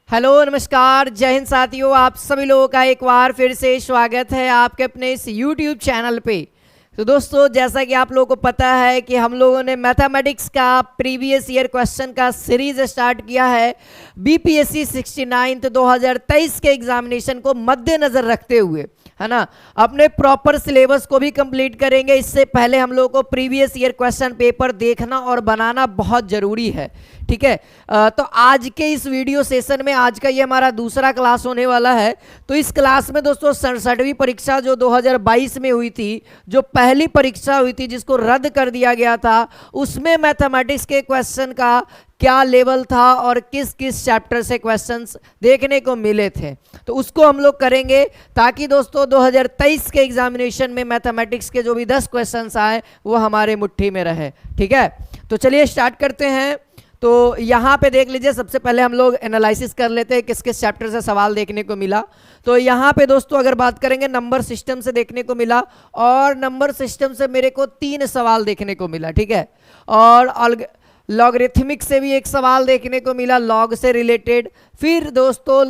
Hello नमस्कार जय हिंद साथियों, आप सभी लोगों का एक बार फिर से स्वागत है आपके अपने इस YouTube चैनल पे। तो दोस्तों, जैसा कि आप लोगों को पता है कि हम लोगों ने मैथमेटिक्स का प्रीवियस ईयर क्वेश्चन का सीरीज स्टार्ट किया है बीपीएससी 69 2023 के एग्जामिनेशन को मद्देनजर रखते हुए, है ना। अपने प्रॉपर सिलेबस को भी कंप्लीट करेंगे। इससे पहले हम लोगों को प्रीवियस ईयर क्वेश्चन पेपर देखना और बनाना बहुत जरूरी है, ठीक है। तो आज के इस वीडियो सेशन में आज का ये हमारा दूसरा क्लास होने वाला है। तो इस क्लास में दोस्तों 67वीं परीक्षा जो 2022 में हुई थी, जो पहली परीक्षा हुई थी जिसको रद्द कर दिया गया था, उसमें मैथमेटिक्स के क्वेश्चन का क्या लेवल था और किस किस चैप्टर से क्वेश्चंस देखने को मिले थे, तो उसको हम लोग करेंगे ताकि दोस्तों 2023 के एग्जामिनेशन में मैथमेटिक्स के जो भी 10 क्वेश्चंस आए वो हमारे मुट्ठी में रहे, ठीक है। तो चलिए स्टार्ट करते हैं। तो यहाँ पे देख लीजिए, सबसे पहले हम लोग एनालिसिस कर लेते हैं किस किस चैप्टर से सवाल देखने को मिला। तो यहाँ पे दोस्तों अगर बात करेंगे, नंबर सिस्टम से देखने को मिला और नंबर सिस्टम से मेरे को 3 सवाल देखने को मिला, ठीक है। और लॉगरिथमिक से भी एक सवाल देखने को मिला, लॉग से रिलेटेड। फिर दोस्तों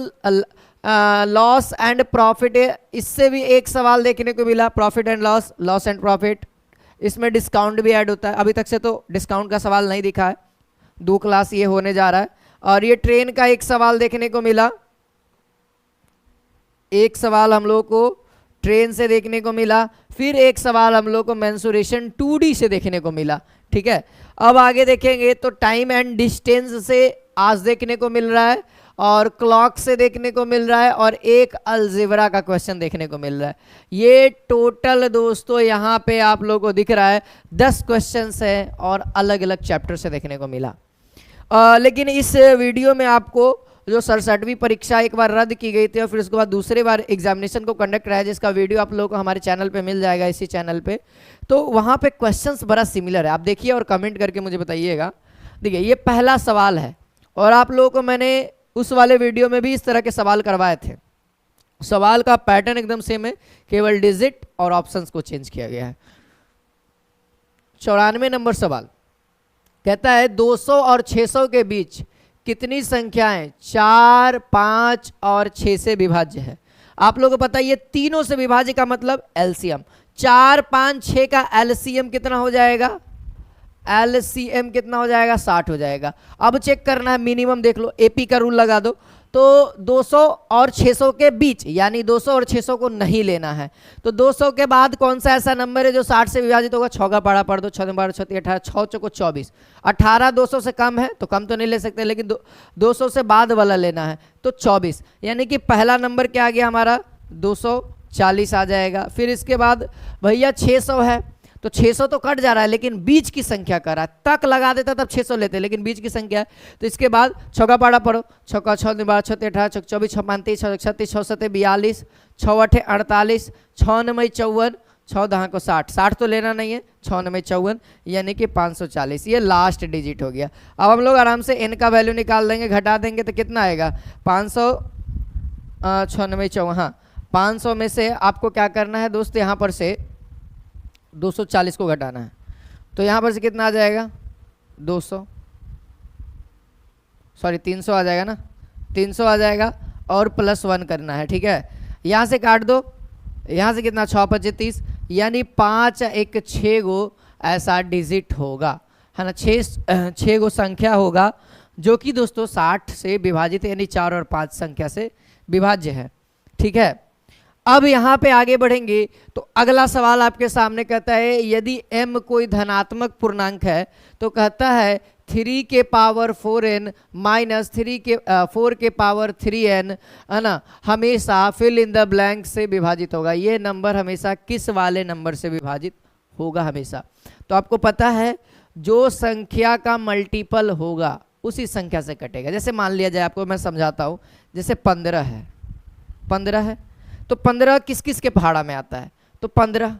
लॉस एंड प्रॉफिट, इससे भी एक सवाल देखने को मिला, profit and loss, loss and profit. इसमें डिस्काउंट भी ऐड होता है। अभी तक से तो डिस्काउंट का सवाल नहीं दिखा है, 2 क्लास ये होने जा रहा है। और ये ट्रेन का एक सवाल देखने को मिला, एक सवाल हम लोग को ट्रेन से देखने को मिला। फिर एक सवाल हम लोग को मेंसुरेशन 2D से देखने को मिला, ठीक है। अब आगे देखेंगे तो टाइम एंड डिस्टेंस से आज देखने को मिल रहा है, और क्लॉक से देखने को मिल रहा है, और एक अलजेब्रा का क्वेश्चन देखने को मिल रहा है। ये टोटल दोस्तों यहाँ पे आप लोगों को दिख रहा है 10 क्वेश्चंस हैं और अलग अलग चैप्टर से देखने को मिला। लेकिन इस वीडियो में आपको जो 67वीं परीक्षा एक बार रद्द की गई थी और फिर उसके बाद दूसरी बार एग्जामिनेशन को कंडक्ट कराया, जिसका वीडियो आप लोगों को हमारे चैनल पे मिल जाएगा, इसी चैनल पे। तो वहाँ पे क्वेश्चंस बड़ा सिमिलर है, आप देखिए और कमेंट करके मुझे बताइएगा। देखिए ये पहला सवाल है, और आप लोगों को मैंने उस वाले वीडियो में भी इस तरह के सवाल करवाए थे। सवाल का पैटर्न एकदम सेम है, केवल डिजिट और ऑप्शंस को चेंज किया गया है। 94 नंबर सवाल कहता है 200 और 600 के बीच कितनी संख्याएं 4, 5 और 6 से विभाज्य है। आप लोगों को पता है ये तीनों से विभाज्य का मतलब एलसीएम। 4, 5, 6 का एलसीएम कितना हो जाएगा? एलसीएम कितना हो जाएगा? 60 हो जाएगा। अब चेक करना है मिनिमम, देख लो एपी का रूल लगा दो। तो 200 और 600 के बीच, यानी 200 और 600 को नहीं लेना है। तो 200 के बाद कौन सा ऐसा नंबर है जो 60 से विभाजित होगा? 6 का पढ़ा पढ़ दो, 6 12 6 18, 6 चौको 24। 18 200 से कम है तो कम तो नहीं ले सकते, लेकिन 200 से बाद वाला लेना है तो 24, यानी कि पहला नंबर क्या आ गया हमारा? 240 आ जाएगा। फिर इसके बाद भैया 600 है, तो 600 तो कट जा रहा है, लेकिन बीच की संख्या कर रहा है। तक लगा देता तब 600 लेते, लेकिन बीच की संख्या है। तो इसके बाद 6 का पाड़ा पढ़ो, 6 का 6 12 6 18 6 24 6 35 6 36 6 7 42 6 8 48 6 9 54 6 10 को 60, 60 तो लेना नहीं है, 6 9 54, यानी कि 540। ये लास्ट डिजिट हो गया। अब हम लोग आराम से n का वैल्यू निकाल देंगे, घटा देंगे तो कितना आएगा? 500 6 9 54, हाँ 500 में से आपको क्या करना है दोस्त, यहाँ पर से 240 को घटाना है। तो यहाँ पर से कितना आ जाएगा? 300 आ जाएगा ना, 300 आ जाएगा, और +1 करना है, ठीक है। यहाँ से काट दो, यहाँ से कितना? 6 5 30, यानी 5 1 6 गो ऐसा डिजिट होगा, है ना। 6 गो संख्या होगा जो कि दोस्तों 60 से विभाजित है, यानी 4 और 5 संख्या से विभाज्य है, ठीक है। अब यहाँ पे आगे बढ़ेंगे तो अगला सवाल आपके सामने कहता है यदि m कोई धनात्मक पूर्णांक है तो कहता है 3 के पावर 4n माइनस 4 के पावर 3n, है ना, हमेशा फिल इन द ब्लैंक से विभाजित होगा। ये नंबर हमेशा किस वाले नंबर से विभाजित होगा? हमेशा तो आपको पता है जो संख्या का मल्टीपल होगा उसी संख्या से कटेगा। जैसे मान लिया जाए, आपको मैं समझाता हूँ, जैसे 15 है, 15 है तो 15 किस किस के पहाड़ा में आता है? तो 15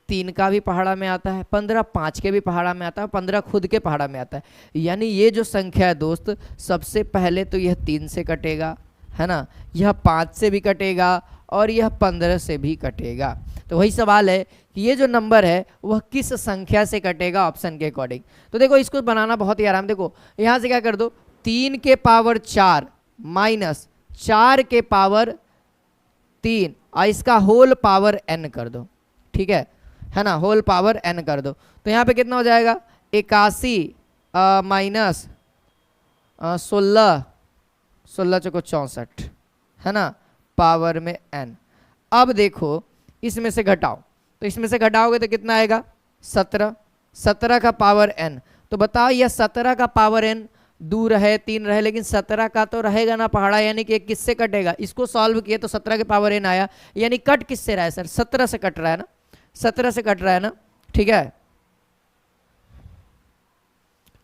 3 का भी पहाड़ा में आता है, 15 5 के भी पहाड़ा में आता है, 15 खुद के पहाड़ा में आता है। यानी ये जो संख्या है दोस्त, सबसे पहले तो यह 3 से कटेगा, है ना, यह 5 से भी कटेगा, और यह 15 से भी कटेगा। तो वही सवाल है कि ये जो नंबर है वह किस संख्या से कटेगा ऑप्शन के अकॉर्डिंग। तो देखो इसको बनाना बहुत ही आराम, देखो यहाँ से क्या कर दो, 3 के पावर 4 माइनस 4 के पावर 3 और इसका होल पावर n कर दो, ठीक है ना, होल पावर n कर दो। तो यहाँ पे कितना हो जाएगा 81 माइनस 16 चौको 64, है ना, पावर में n। अब देखो इसमें से घटाओ, तो इसमें से घटाओगे तो कितना आएगा 17, 17 का पावर n। तो बताओ यह 17 का पावर n दूर है 3 रहे, लेकिन 17 का तो रहेगा ना पहाड़ा, यानी कि किससे कटेगा, इसको सॉल्व किए तो 17 के पावर n आया, यानी कट किससे रहा है सर, 17 से कट रहा है ना, 17 से कट रहा है ना, ठीक है।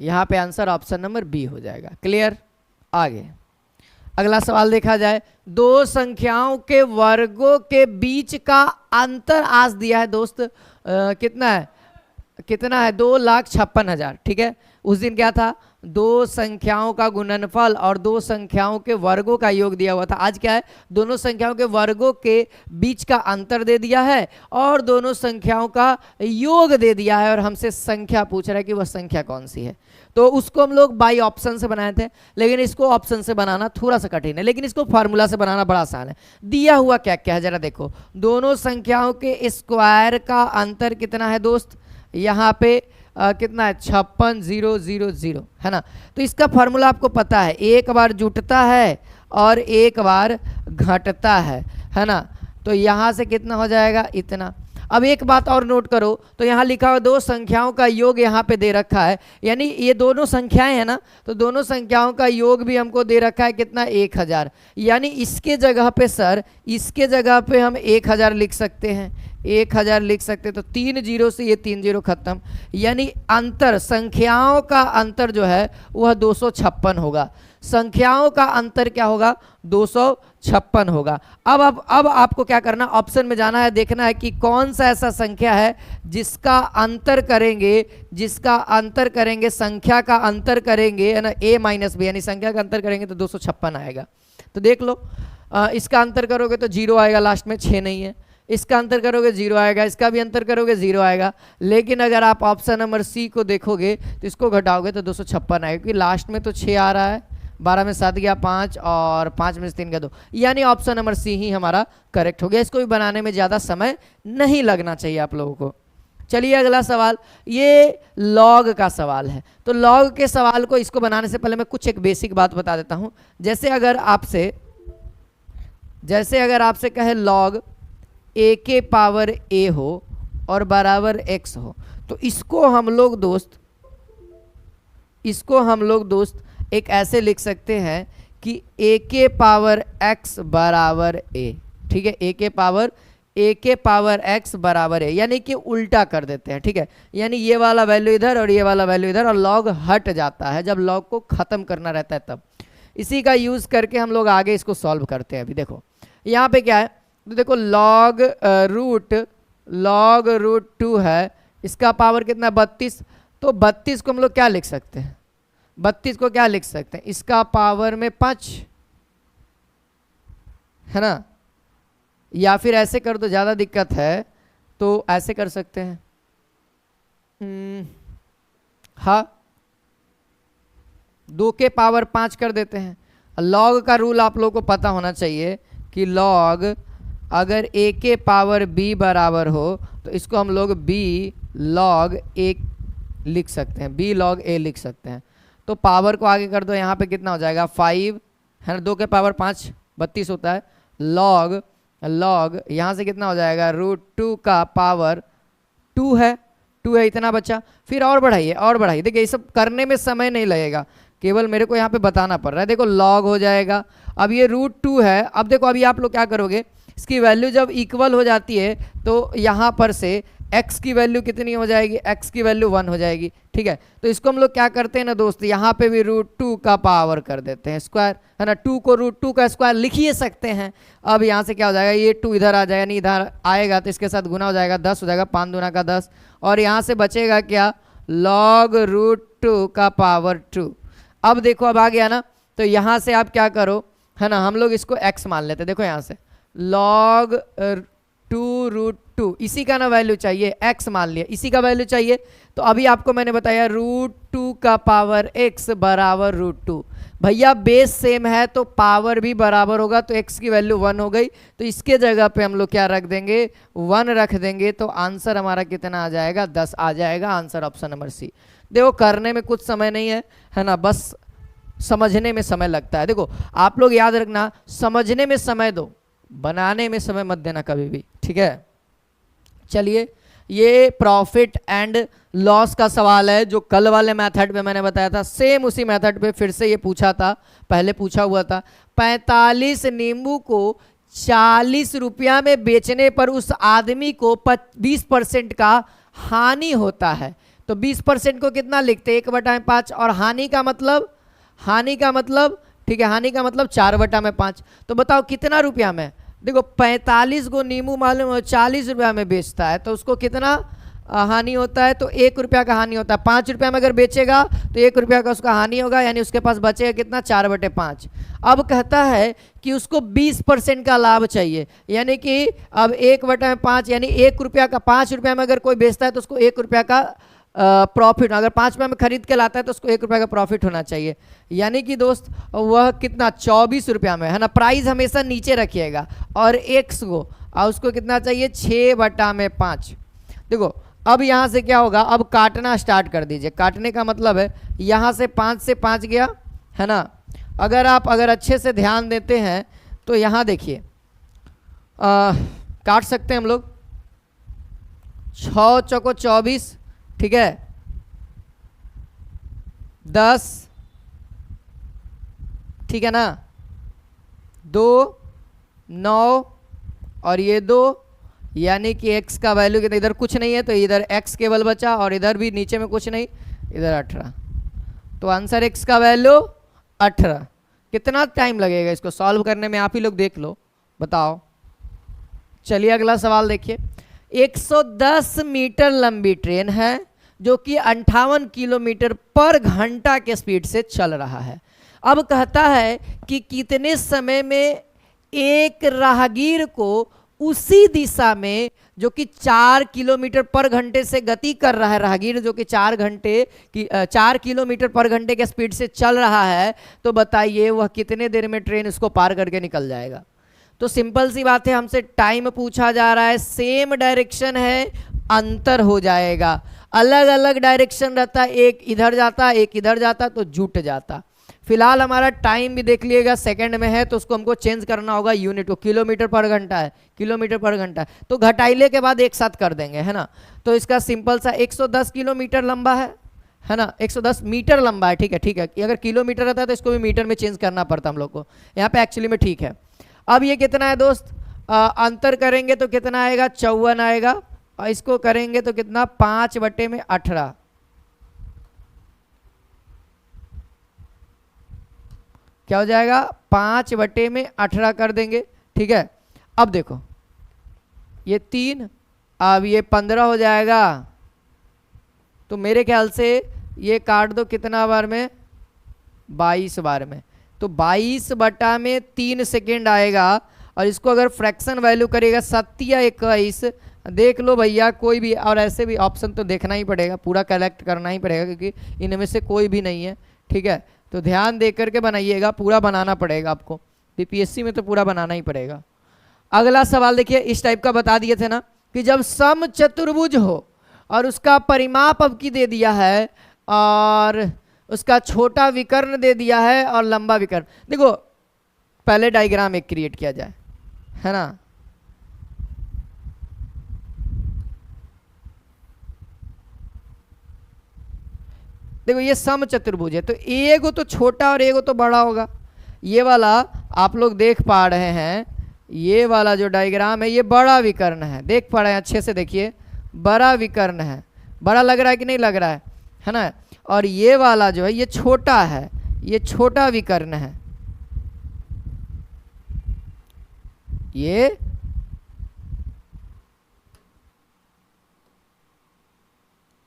यहाँ पे आंसर ऑप्शन नंबर बी हो जाएगा। क्लियर। आगे अगला सवाल देखा जाए, दो संख्याओं के वर्गों के बीच का अंतर आज दिया है दोस्त, कितना है, कितना है 2,56,000, ठीक है। उस दिन क्या था, दो संख्याओं का गुणनफल और दो संख्याओं के वर्गों का योग दिया हुआ था। आज क्या है, दोनों संख्याओं के वर्गों के बीच का अंतर दे दिया है और दोनों संख्याओं का योग दे दिया है, और हमसे संख्या पूछ रहा है कि वह संख्या कौन सी है। तो उसको हम लोग बाई ऑप्शन से बनाए थे, लेकिन इसको ऑप्शन से बनाना थोड़ा सा कठिन है, लेकिन इसको फार्मूला से बनाना बड़ा आसान है। दिया हुआ क्या क्या है जरा देखो, दोनों संख्याओं के स्क्वायर का अंतर कितना है दोस्त, यहाँ पे कितना है 56,000, है ना। तो इसका फार्मूला आपको पता है, एक बार जुटता है और एक बार घटता है ना। तो यहाँ से कितना हो जाएगा इतना। अब एक बात और नोट करो, तो यहाँ लिखा हुआ दो संख्याओं का योग यहाँ पे दे रखा है, यानी ये दोनों संख्याएं हैं ना, तो दोनों संख्याओं का योग भी हमको दे रखा है कितना 1000, यानी इसके जगह पे सर, इसके जगह पे हम 1000 लिख सकते हैं, 1000 लिख सकते हैं। तो 3 जीरो से ये 3 जीरो खत्म, यानी अंतर, संख्याओं का अंतर जो है वह 256 होगा, संख्याओं का अंतर क्या होगा 256 होगा। अब आपको क्या करना, ऑप्शन में जाना है, देखना है कि कौन सा ऐसा संख्या है जिसका अंतर करेंगे, जिसका अंतर करेंगे, संख्या का अंतर करेंगे, है ना, a माइनस बी, यानी संख्या का अंतर करेंगे तो 256 आएगा। तो देख लो, इसका अंतर करोगे तो 0 आएगा, लास्ट में 6 नहीं है, इसका अंतर करोगे 0 आएगा, इसका भी अंतर करोगे 0 आएगा। लेकिन अगर आप ऑप्शन नंबर सी को देखोगे तो इसको घटाओगे तो 256 आएगा, क्योंकि लास्ट में तो 6 आ रहा है, 12 में 7 गया 5 और 5 में से 3 गया 2, यानी ऑप्शन नंबर सी ही हमारा करेक्ट हो गया। इसको भी बनाने में ज़्यादा समय नहीं लगना चाहिए आप लोगों को। चलिए अगला सवाल, ये लॉग का सवाल है। तो लॉग के सवाल को, इसको बनाने से पहले मैं कुछ एक बेसिक बात बता देता हूँ। जैसे अगर आपसे कहे लॉग a के पावर a हो और बराबर x हो, तो इसको हम लोग दोस्त एक ऐसे लिख सकते हैं कि a के पावर x बराबर a, ठीक है, a के पावर x बराबर a, यानी कि उल्टा कर देते हैं, ठीक है, यानी ये वाला वैल्यू इधर और ये वाला वैल्यू इधर, और लॉग हट जाता है जब लॉग को ख़त्म करना रहता है तब। इसी का यूज़ करके हम लोग आगे इसको सॉल्व करते हैं। अभी देखो यहाँ पे क्या है, तो देखो लॉग रूट 2 है, इसका पावर कितना 32, तो 32 को हम लोग क्या लिख सकते हैं, 32 को क्या लिख सकते हैं, इसका पावर में 5, है ना, या फिर ऐसे कर दो, ज़्यादा दिक्कत है तो ऐसे कर सकते हैं, हाँ 2 के पावर 5 कर देते हैं। लॉग का रूल आप लोगों को पता होना चाहिए कि लॉग अगर a के पावर b बराबर हो तो इसको हम लोग b log a लिख सकते हैं, b log a लिख सकते हैं। तो पावर को आगे कर दो, यहाँ पे कितना हो जाएगा 5, है ना, 2 के पावर 5 32 होता है, log यहाँ से कितना हो जाएगा √2 का पावर 2 है, इतना बचा। फिर और बढ़ाइए, देखिए ये सब करने में समय नहीं लगेगा, केवल मेरे को यहाँ पे बताना पड़ रहा है। देखो log हो जाएगा, अब ये √2 है। अब देखो अभी आप लोग क्या करोगे, इसकी वैल्यू जब इक्वल हो जाती है तो यहाँ पर से x की वैल्यू कितनी हो जाएगी, x की वैल्यू 1 हो जाएगी, ठीक है। तो इसको हम लोग क्या करते हैं ना दोस्त, यहाँ पे भी √2 का पावर कर देते हैं स्क्वायर, है ना, 2 को √2 का स्क्वायर लिख ही सकते हैं। अब यहाँ से क्या हो जाएगा, ये 2 इधर आ जाएगा, नहीं इधर आएगा तो इसके साथ गुना हो जाएगा, 10 हो जाएगा, 5 दूना का 10, और यहाँ से बचेगा क्या log √2 का पावर 2। अब देखो अब आ गया ना, तो यहाँ से आप क्या करो, है ना, हम लोग इसको x मान लेते हैं। देखो यहाँ से log 2 √2 2, इसी का ना वैल्यू चाहिए, x मान लिया, इसी का वैल्यू चाहिए। तो अभी आपको मैंने बताया √2 का पावर x बराबर √2। भैया बेस सेम है तो पावर भी बराबर होगा, तो x की वैल्यू 1 हो गई, तो इसके जगह पे हम लोग क्या रख देंगे, 1 रख देंगे, तो आंसर हमारा कितना आ जाएगा, 10 आ जाएगा। Answer option number C. देखो करने में कुछ समय नहीं है ना, बस समझने में समय लगता है। देखो आप लोग याद रखना, समझने में समय दो, बनाने में समय मत देना कभी भी, ठीक है। चलिए, ये प्रॉफिट एंड लॉस का सवाल है जो कल वाले मेथड पे मैंने बताया था, सेम उसी मेथड पे फिर से ये पूछा था, पहले पूछा हुआ था। 45 नींबू को 40 रुपया में बेचने पर उस आदमी को 20% का हानि होता है। तो 20% को कितना लिखते, 1/5, और हानि का मतलब, ठीक है, हानि का मतलब 4/5। तो बताओ कितना रुपया में, देखो 45 को नींबू मालूम है 40 रुपया में बेचता है, तो उसको कितना हानि होता है, तो 1 रुपया का हानि होता है। 5 रुपया में अगर बेचेगा तो 1 रुपया का उसका हानि होगा, यानी उसके पास बचेगा कितना, 4/5। अब कहता है कि उसको 20% का लाभ चाहिए, यानी कि अब 1/5 यानी 1 रुपया का, 5 रुपया में अगर कोई बेचता है तो उसको 1 रुपया का प्रॉफिट, अगर 5 रुपये में खरीद के लाता है तो उसको 1 रुपये का प्रॉफिट होना चाहिए, यानी कि दोस्त वह कितना, 24 रुपया में, है ना। प्राइस हमेशा नीचे रखिएगा, और एक्स को, और उसको कितना चाहिए, 6/5। देखो अब यहाँ से क्या होगा, अब काटना स्टार्ट कर दीजिए। काटने का मतलब है यहाँ से 5 से 5 गया, है ना। अगर अच्छे से ध्यान देते हैं तो यहाँ देखिए, काट सकते हैं हम लोग, 6 चौको 24, ठीक है, 10, ठीक है ना, 2, 9 और ये 2, यानी कि x का वैल्यू कितना, इधर कुछ नहीं है तो इधर x केवल बचा, और इधर भी नीचे में कुछ नहीं, इधर 18। तो आंसर x का वैल्यू 18। कितना टाइम लगेगा इसको सॉल्व करने में, आप ही लोग देख लो, बताओ। चलिए अगला सवाल देखिए। 110 मीटर लंबी ट्रेन है जो कि 58 किलोमीटर पर घंटा के स्पीड से चल रहा है। अब कहता है कि कितने समय में एक राहगीर को उसी दिशा में, जो कि 4 किलोमीटर पर घंटे से गति कर रहा है, राहगीर जो कि 4 किलोमीटर पर घंटे के स्पीड से चल रहा है, तो बताइए वह कितने देर में ट्रेन उसको पार करके निकल जाएगा। तो सिंपल सी बात है, हमसे टाइम पूछा जा रहा है, सेम डायरेक्शन है, अंतर हो जाएगा। अलग अलग डायरेक्शन रहता, एक इधर जाता एक इधर जाता तो जुट जाता। फिलहाल हमारा टाइम भी देख लीजिएगा, सेकंड में है, तो उसको हमको चेंज करना होगा यूनिट को, किलोमीटर पर घंटा है, किलोमीटर पर घंटा, तो घटाइले के बाद एक साथ कर देंगे, है ना। तो इसका सिंपल सा 110 किलोमीटर लंबा है ना, 110 मीटर लंबा है, ठीक है। अगर किलोमीटर रहता है तो इसको भी मीटर में चेंज करना पड़ता हम लोग को, यहाँ पे एक्चुअली में ठीक है। अब ये कितना है दोस्त, अंतर करेंगे तो कितना आएगा, 54 आएगा, और इसको करेंगे तो कितना, 5/18, क्या हो जाएगा, 5/18 कर देंगे, ठीक है। अब देखो ये 3, अब ये 15 हो जाएगा, तो मेरे ख्याल से ये काट दो कितना बार में, 22 बार में, तो 22/3 सेकेंड आएगा। और इसको अगर फ्रैक्शन वैल्यू करेगा 7 या 21, देख लो भैया कोई भी, और ऐसे भी ऑप्शन तो देखना ही पड़ेगा, पूरा कलेक्ट करना ही पड़ेगा, क्योंकि इनमें से कोई भी नहीं है, ठीक है। तो ध्यान दे करके बनाइएगा, पूरा बनाना पड़ेगा आपको, बीपीएससी में तो पूरा बनाना ही पड़ेगा। अगला सवाल देखिए, इस टाइप का बता दिए थे ना, कि जब समचतुर्भुज हो और उसका परिमाप अब की दे दिया है, और उसका छोटा विकर्ण दे दिया है और लंबा विकर्ण। देखो पहले डायग्राम एक क्रिएट किया जाए, है ना। देखो ये समचतुर्भुज है, तो एगो तो छोटा और एगो तो बड़ा होगा। ये वाला आप लोग देख पा रहे हैं, ये वाला जो डायग्राम है ये बड़ा विकर्ण है, देख पा रहे हैं अच्छे से, देखिए बड़ा विकर्ण है, बड़ा लग रहा है कि नहीं लग रहा है ना। और ये वाला जो है ये छोटा है, ये छोटा विकर्ण है,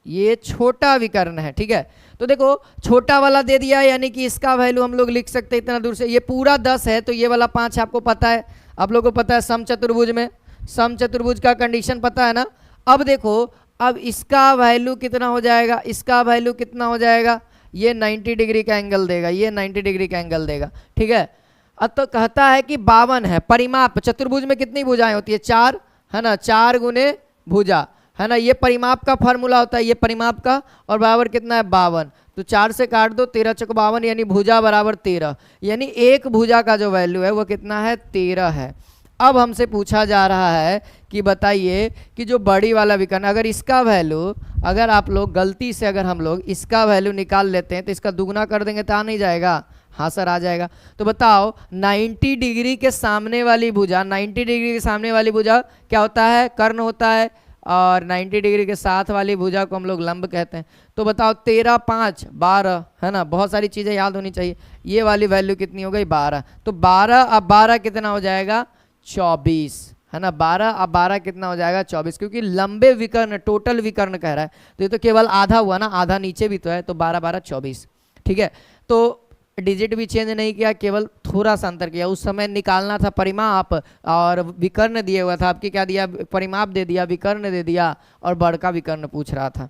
ये छोटा विकर्ण है, ठीक है। तो देखो छोटा वाला दे दिया, यानी कि इसका वैल्यू हम लोग लिख सकते हैं इतना दूर से, ये पूरा 10 है, तो ये वाला 5 आपको पता है, आप लोगों को पता है समचतुर्भुज में, सम चतुर्भुज का कंडीशन पता है ना। अब देखो, अब इसका वैल्यू कितना हो जाएगा, इसका वैल्यू कितना हो जाएगा, ये 90 डिग्री का एंगल देगा, ये 90 डिग्री का एंगल देगा, ठीक है। अब तो कहता है कि 52 है परिमाप। चतुर्भुज में कितनी भुजाएं होती है, 4 है ना, 4 गुने भुजा है ना, ये परिमाप का फॉर्मूला होता है, ये परिमाप का, और बराबर कितना है 52। तो 4 से काट दो, 13 चौक 52, यानी भुजा बराबर 13, यानी एक भुजा का जो वैल्यू है वो कितना है, 13 है। अब हमसे पूछा जा रहा है कि बताइए कि जो बड़ी वाला विकर्ण, अगर इसका वैल्यू, अगर आप लोग गलती से अगर हम लोग इसका वैल्यू निकाल लेते हैं तो इसका दुगना कर देंगे तो आ नहीं जाएगा, हाँ सर आ जाएगा। तो बताओ 90 डिग्री के सामने वाली भुजा, 90 डिग्री के सामने वाली भुजा क्या होता है, कर्ण होता है, और 90 डिग्री के साथ वाली भुजा को हम लोग लंब कहते हैं। तो बताओ 13 5 12 है ना, बहुत सारी चीज़ें याद होनी चाहिए। ये वाली वैल्यू कितनी हो गई, 12। तो 12 अब 12 कितना हो जाएगा, 24 है ना, 12 अब 12 कितना हो जाएगा, 24, क्योंकि लंबे विकर्ण, टोटल विकर्ण कह रहा है, तो ये तो केवल आधा हुआ ना, आधा नीचे भी तो है, तो 12 12 24, ठीक है। तो डिजिट भी चेंज नहीं किया, केवल थोड़ा सा अंतर किया। उस समय निकालना था परिमाप और विकर्ण दिए हुआ था, आपके क्या दिया, परिमाप दे दिया, विकर्ण दे दिया, और बड़का विकर्ण पूछ रहा था,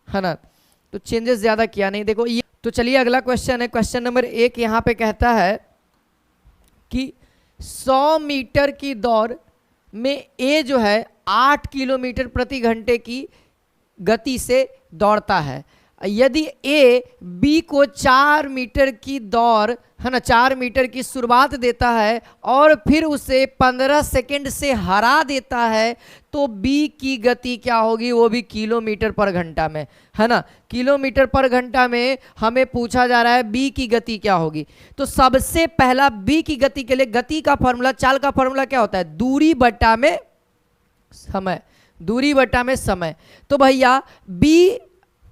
है ना। तो चेंजेस ज़्यादा किया नहीं, देखो ये। तो चलिए अगला क्वेश्चन है, क्वेश्चन नंबर 1 यहाँ पे कहता है कि 100 मीटर की दौड़ में ए जो है 8 किलोमीटर प्रति घंटे की गति से दौड़ता है। यदि ए बी को 4 मीटर की दौड़ है ना, 4 मीटर की शुरुआत देता है और फिर उसे 15 सेकंड से हरा देता है, तो बी की गति क्या होगी, वो भी किलोमीटर पर घंटा में, है ना। किलोमीटर पर घंटा में हमें पूछा जा रहा है बी की गति क्या होगी। तो सबसे पहला बी की गति के लिए गति का फॉर्मूला, चाल का फॉर्मूला क्या होता है, दूरी बटा में समय, दूरी बटा में समय। तो भैया बी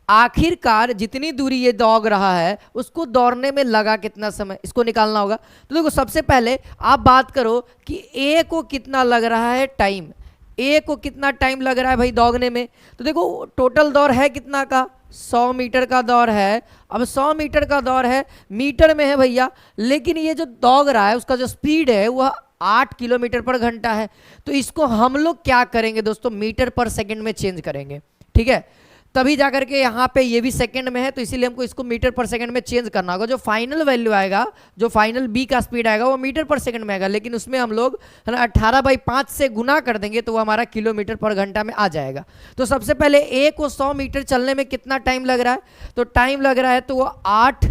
आखिरकार जितनी दूरी ये दौड़ रहा है उसको दौड़ने में लगा कितना समय, इसको निकालना होगा। तो देखो सबसे पहले आप बात करो कि ए को कितना लग रहा है टाइम, ए को कितना टाइम लग रहा है भाई दौड़ने में। तो देखो टोटल दौड़ है कितना का, 100 मीटर का दौड़ है। अब 100 मीटर का दौड़ है, मीटर में है भैया, लेकिन ये जो दौड़ रहा है उसका जो स्पीड है वह 8 किलोमीटर पर घंटा है। तो इसको हम लोग क्या करेंगे दोस्तों, मीटर पर सेकंड में चेंज करेंगे, ठीक है। तभी जाकर के यहाँ पे ये भी सेकंड में है, तो इसीलिए हमको इसको मीटर पर सेकंड में चेंज करना होगा। जो फाइनल वैल्यू आएगा, जो फाइनल बी का स्पीड आएगा वो मीटर पर सेकंड में आएगा, लेकिन उसमें हम लोग है ना 18/5 से गुना कर देंगे तो वो हमारा किलोमीटर पर घंटा में आ जाएगा। तो सबसे पहले ए को 100 मीटर चलने में कितना टाइम लग रहा है, तो टाइम लग रहा है तो वो 8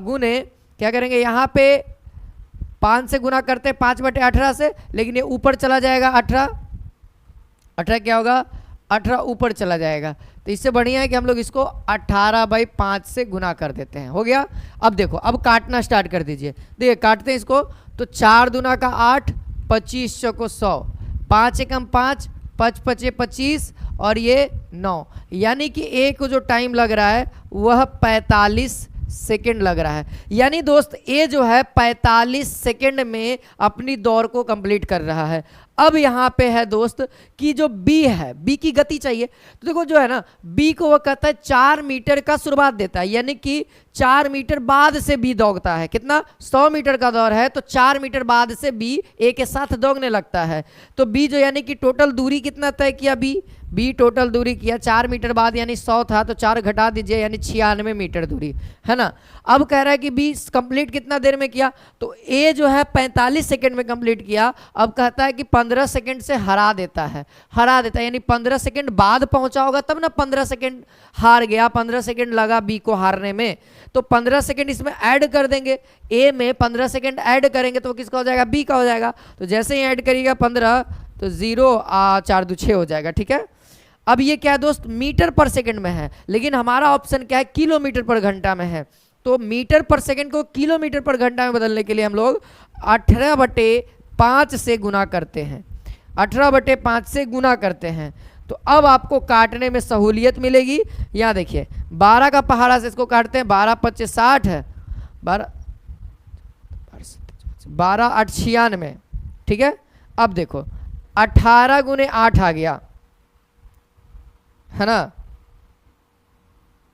गुने क्या करेंगे, यहाँ पे 5 से गुना करते हैं 5/18 से, लेकिन ये ऊपर चला जाएगा 18 क्या होगा, 18 ऊपर चला जाएगा। तो इससे बढ़िया है कि हम लोग इसको 18/5 से गुना कर देते हैं, हो गया। अब देखो, अब काटना स्टार्ट कर दीजिए, देखिए काटते हैं इसको। तो 4 दूना का 8, 25 चौको 100, 5 एकम 5, 5 पचे 25, और ये 9, यानी कि ए को जो टाइम लग रहा है वह 45 सेकेंड लग रहा है। यानी दोस्त ए जो है 45 सेकेंड में अपनी दौड़ को कंप्लीट कर रहा है। अब यहाँ पे है दोस्त कि जो बी है, बी की गति चाहिए। तो देखो जो है ना, बी को वो कहता है 4 मीटर का शुरुआत देता है, यानी कि 4 मीटर बाद से बी दौड़ता है। कितना, 100 मीटर का दौड़ है तो 4 मीटर बाद से बी ए के साथ दौड़ने लगता है। तो बी जो यानी कि टोटल दूरी कितना तय किया, बी टोटल दूरी किया 4 मीटर बाद, यानी 100 था तो 4 घटा दीजिए, यानी 96 मीटर दूरी, है ना। अब कह रहा है कि बी कंप्लीट कितना देर में किया, तो ए जो है 45 सेकंड में कंप्लीट किया। अब कहता है कि 15 सेकंड से हरा देता है, यानी 15 सेकंड बाद पहुंचा होगा तब ना 15 सेकंड हार गया, 15 सेकंड लगा बी को हारने में, तो 15 सेकंड इसमें ऐड कर देंगे। ए में 15 सेकंड ऐड करेंगे तो किसका हो जाएगा, बी का हो जाएगा। तो जैसे ही ऐड करिएगा 15 तो 0 4 2 6 हो जाएगा, ठीक है। अब ये क्या है दोस्त, मीटर पर सेकंड में है, लेकिन हमारा ऑप्शन क्या है, किलोमीटर पर घंटा में है। तो मीटर पर सेकंड को किलोमीटर पर घंटा में बदलने के लिए हम लोग 18/5 से गुना करते हैं, 18/5 से गुना करते हैं। तो अब आपको काटने में सहूलियत मिलेगी। यहाँ देखिए 12 का पहाड़ा से इसको काटते हैं, 12 25 60 है, 12 8 96, ठीक है। अब देखो 18 गुने 8 आ गया, है ना,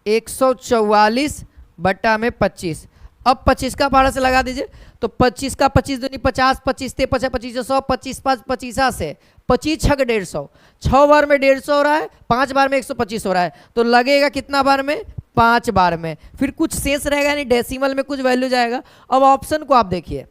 144/25। अब 25 का भाड़ा से लगा दीजिए, तो 25 का 25 दूनी 50, 25 ते 50, 25 100, 25 5 25 से 25 छक 150, 6 बार में 150 हो रहा है, 5 बार में 125 हो रहा है, तो लगेगा कितना बार में, 5 बार में। फिर कुछ शेष रहेगा, यानी डेसिमल में कुछ वैल्यू जाएगा। अब ऑप्शन को आप देखिए,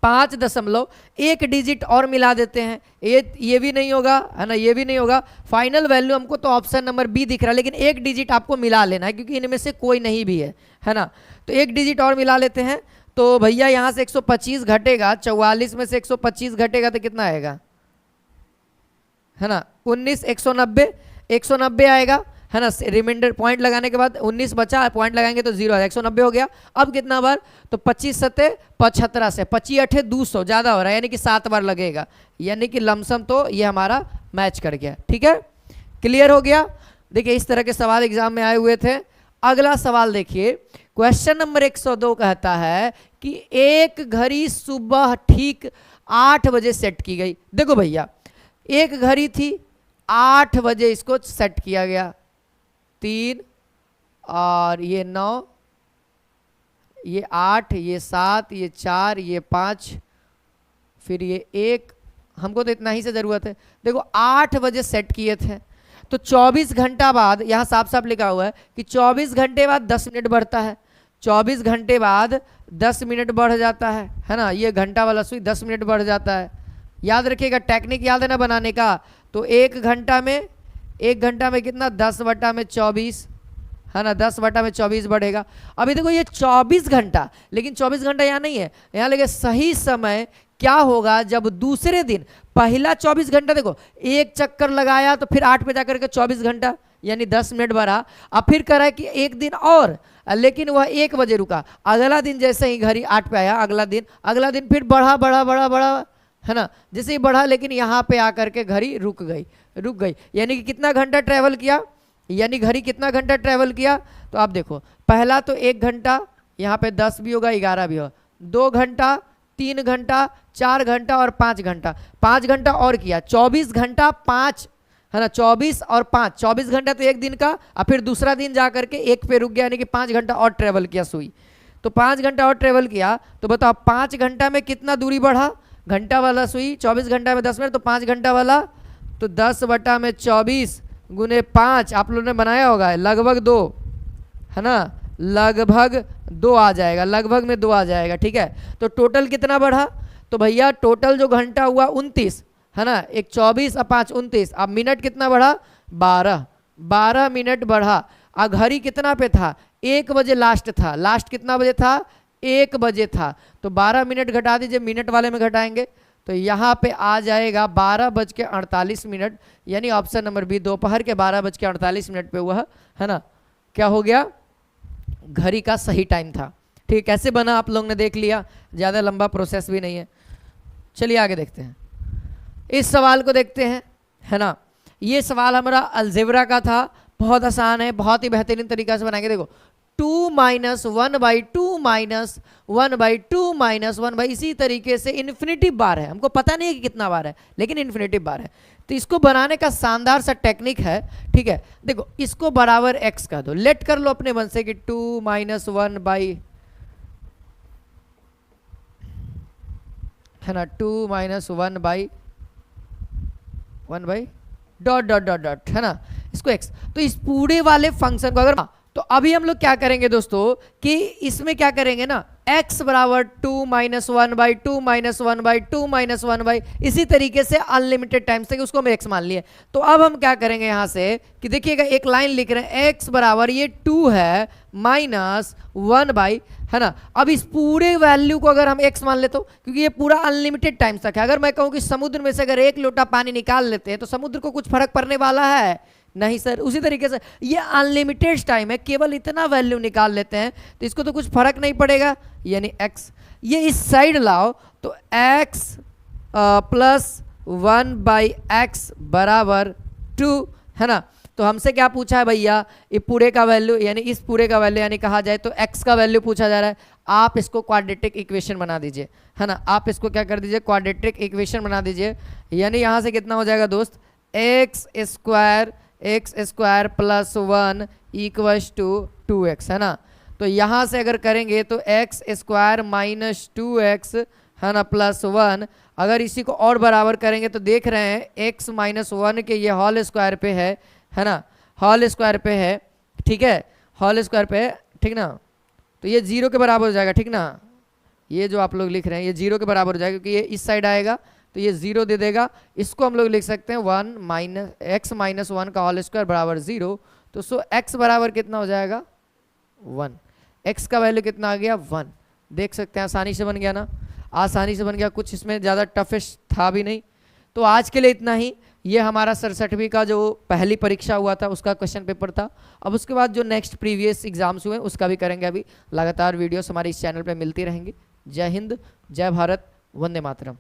5.1 डिजिट और मिला देते हैं, ये भी नहीं होगा है ना, ये भी नहीं होगा। फाइनल वैल्यू हमको तो ऑप्शन नंबर बी दिख रहा है, लेकिन 1 डिजिट आपको मिला लेना है, क्योंकि इनमें से कोई नहीं भी है ना। तो 1 डिजिट और मिला लेते हैं, तो भैया यहाँ से 125 घटेगा, 44 में से 125 घटेगा तो कितना आएगा, है ना 19, 190, 190 आएगा, है ना। रिमाइंडर पॉइंट लगाने के बाद 19 बचा, पॉइंट लगाएंगे तो 0 आएगा, 190 हो गया। अब कितना बार, तो 25 सत्ते 75 से 25 8 200, ज़्यादा हो रहा है, यानी कि 7 बार लगेगा, यानी कि लमसम तो ये हमारा मैच कर गया। ठीक है, क्लियर हो गया। देखिए इस तरह के सवाल एग्जाम में आए हुए थे। अगला सवाल देखिए, क्वेश्चन नंबर 102 कहता है कि एक घड़ी सुबह ठीक 8 बजे सेट की गई। देखो भैया, एक घड़ी थी, 8 बजे इसको सेट किया गया, 3 और ये 9, ये 8, ये 7, ये 4, ये 5, फिर ये 1, हमको तो इतना ही से ज़रूरत है। देखो 8 बजे सेट किए थे, तो 24 घंटा बाद, यहाँ साफ साफ लिखा हुआ है कि 24 घंटे बाद 10 मिनट बढ़ता है, 24 घंटे बाद 10 मिनट बढ़ जाता है ना। ये घंटा वाला सुई 10 मिनट बढ़ जाता है। याद रखिएगा, टेक्निक याद है ना बनाने का। तो एक घंटा में कितना, 10/24, है ना, 10/24 बढ़ेगा। अभी देखो ये 24 घंटा, लेकिन 24 घंटा यहाँ नहीं है, यहाँ लगे सही समय क्या होगा जब दूसरे दिन, पहला 24 घंटा देखो एक चक्कर लगाया तो फिर 8 पे जाकर के 24 घंटा यानी 10 मिनट बढ़ा। अब फिर कह रहा है कि एक दिन और, लेकिन वह 1 बजे रुका। अगला दिन जैसे ही घड़ी 8 पे आया, अगला दिन फिर बढ़ा, है ना, जैसे ही बढ़ा, लेकिन यहाँ पे आकर के घड़ी रुक गई, यानी कि कितना घंटा ट्रेवल किया, यानी घड़ी कितना घंटा ट्रेवल किया। तो आप देखो, पहला तो 1 घंटा, यहाँ पे 10 भी होगा, 11 भी होगा, 2 घंटा, 3 घंटा, 4 घंटा और 5 घंटा, 5 घंटा और किया, 24 घंटा 5, है ना, 24 और 5, 24 घंटा तो एक दिन का। और फिर दूसरा दिन जा करके 1 पे रुक गया, यानी कि 5 घंटा और ट्रेवल किया सुई। तो 5 घंटा और ट्रेवल किया, तो बताओ 5 घंटा में कितना दूरी बढ़ा, घंटा वाला सुई 24 घंटा में 10 मिनट, तो 5 घंटा वाला, तो 10/24 गुने 5, आप लोगों ने बनाया होगा, लगभग 2, है ना, लगभग 2 आ जाएगा, लगभग में 2 आ जाएगा। ठीक है, तो टोटल कितना बढ़ा, तो भैया टोटल जो घंटा हुआ 29, है ना, एक 24 और 5 29। अब मिनट कितना बढ़ा, 12 मिनट बढ़ा। और घड़ी कितना पे था, 1 बजे लास्ट था, लास्ट कितना बजे था, 1 बजे था। तो 12 मिनट घटा दीजिए, मिनट वाले में घटाएंगे तो यहाँ पे आ जाएगा 12:48, यानी ऑप्शन नंबर बी, दोपहर के 12:48 पे हुआ, है ना, क्या हो गया, घड़ी का सही टाइम था। ठीक, कैसे बना आप लोग ने देख लिया, ज़्यादा लंबा प्रोसेस भी नहीं है। चलिए आगे देखते हैं, इस सवाल को देखते हैं, है ना। ये सवाल हमारा अलजेब्रा का था, बहुत आसान है, बहुत ही बेहतरीन तरीका से बनाएंगे। देखो 2 - 1/2 - 1/2 - 1 इसी तरीके से इन्फिनिटिव बार है, हमको पता नहीं है कि कितना बार है, लेकिन इन्फिनिटिव बार है। तो इसको बनाने का शानदार सा टेक्निक है। ठीक है, देखो इसको बराबर x का दो, लेट कर लो अपने मन से कि 2 - 1 है ना, 2 - 1/1 डॉट डॉट डॉट डॉट, है ना, इसको x। तो इस पूरे वाले फंक्शन को अगर, तो अभी हम लोग क्या करेंगे दोस्तों कि इसमें क्या करेंगे ना, x बराबर 2 - 1/2 - 1/2 - 1/, इसी तरीके से अनलिमिटेड टाइम्स तक उसको हम x मान लिए। तो अब हम क्या करेंगे यहाँ से कि देखिएगा एक लाइन लिख रहे हैं, x बराबर ये 2 है -1/, है ना। अब इस पूरे वैल्यू को अगर हम x मान लेते, क्योंकि ये पूरा अनलिमिटेड टाइम्स तक है। अगर मैं कहूँ कि समुद्र में से अगर 1 लोटा पानी निकाल लेते हैं तो समुद्र को कुछ फर्क पड़ने वाला है नहीं सर। उसी तरीके से ये अनलिमिटेड टाइम है, केवल इतना वैल्यू निकाल लेते हैं तो इसको तो कुछ फर्क नहीं पड़ेगा, यानी x। ये इस साइड लाओ तो x + 1/x बराबर 2, है ना। तो हमसे क्या पूछा है भैया, ये पूरे का वैल्यू, यानी इस पूरे का वैल्यू, यानी कहा जाए तो x का वैल्यू पूछा जा रहा है। आप इसको क्वाड्रेटिक इक्वेशन बना दीजिए, है ना, आप इसको क्या कर दीजिए, क्वाड्रेटिक इक्वेशन बना दीजिए। यानी यहाँ से कितना हो जाएगा दोस्त, x² + 1 = 2x, है ना। तो यहाँ से अगर करेंगे तो एक्स स्क्वायर माइनस 2x है ना प्लस 1, अगर इसी को और बराबर करेंगे तो देख रहे हैं x माइनस 1 के ये होल स्क्वायर पे है ना, होल स्क्वायर पे है, ठीक है, होल स्क्वायर पे है, ठीक ना। तो ये 0 के बराबर हो जाएगा, ठीक ना, ये जो आप लोग लिख रहे हैं ये 0 के बराबर हो जाएगा, क्योंकि ये इस साइड आएगा तो ये 0 दे देगा। इसको हम लोग लिख सकते हैं 1 माइनस एक्स माइनस 1 का होल स्क्वायर बराबर 0। तो सो x बराबर कितना हो जाएगा 1, x का वैल्यू कितना आ गया 1। देख सकते हैं आसानी से बन गया ना, आसानी से बन गया, कुछ इसमें ज़्यादा टफेस्ट था भी नहीं। तो आज के लिए इतना ही। ये हमारा 67वीं का जो पहली परीक्षा हुआ था उसका क्वेश्चन पेपर था। अब उसके बाद जो नेक्स्ट प्रीवियस एग्जाम्स हुए उसका भी करेंगे। अभी लगातार वीडियोस हमारे इस चैनल पे मिलती रहेंगी। जय हिंद, जय भारत, वंदे मातरम।